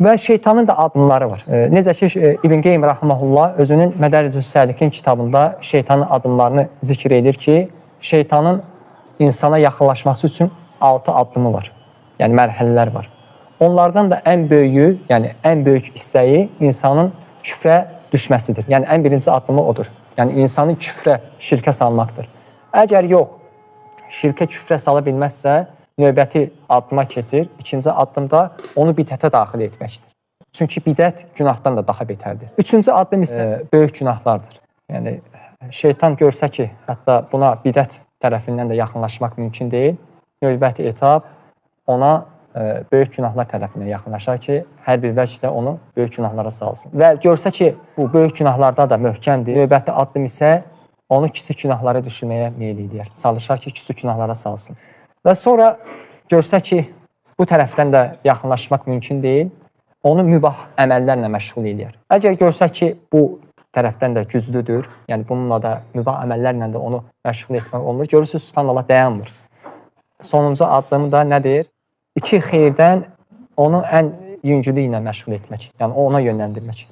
Və şeytanın da adımları var. Necə ki, İbn Qeym Rahiməhullah özünün Mədəricü's Səlikin kitabında şeytanın adımlarını zikr edir ki, şeytanın insana yaxınlaşması üçün 6 addımı var. Yəni mərhələlər var. Onlardan da ən böyüyü, yəni ən böyük hissəyi insanın küfrə düşməsidir. Yəni ən birinci addımı odur. Yəni insanın küfrə, şirkə salmaqdır. Əgər yox, şirkə, küfrə sala bilməzsə, növbəti addıma keçir. İkinci addımda onu bidətə daxil etməkdir. Çünki bidət günahdan da daha betərdir. Üçüncü addım isə böyük günahlardır. Yəni şeytan görsə ki, hətta buna bidət tərəfindən də yaxınlaşmaq mümkün deyil. Növbəti etap ona böyük günahlar tərəfindən yaxınlaşar ki, hər bir vəclə onu böyük günahlara salsın. Və görsə ki, bu böyük günahlarda da möhkəmdir. Növbəti addım isə onu kiçik günahlara düşürməyə meyl edir. Çalışar ki, kiçik günahlara salsın. Və sonra görsə ki, bu tərəfdən də yaxınlaşmaq mümkün deyil, onu mübah əməllərlə məşğul edir. Əgər görsə ki, bu tərəfdən də güclüdür, yəni bununla da mübah əməllərlə də onu məşğul etmək olunur. Görürsünüz, subhanallah, dayanmır. Sonuncu addımı da nədir? İki xeyirdən onu ən yüngülü ilə məşğul etmək, yəni ona yönləndirmək.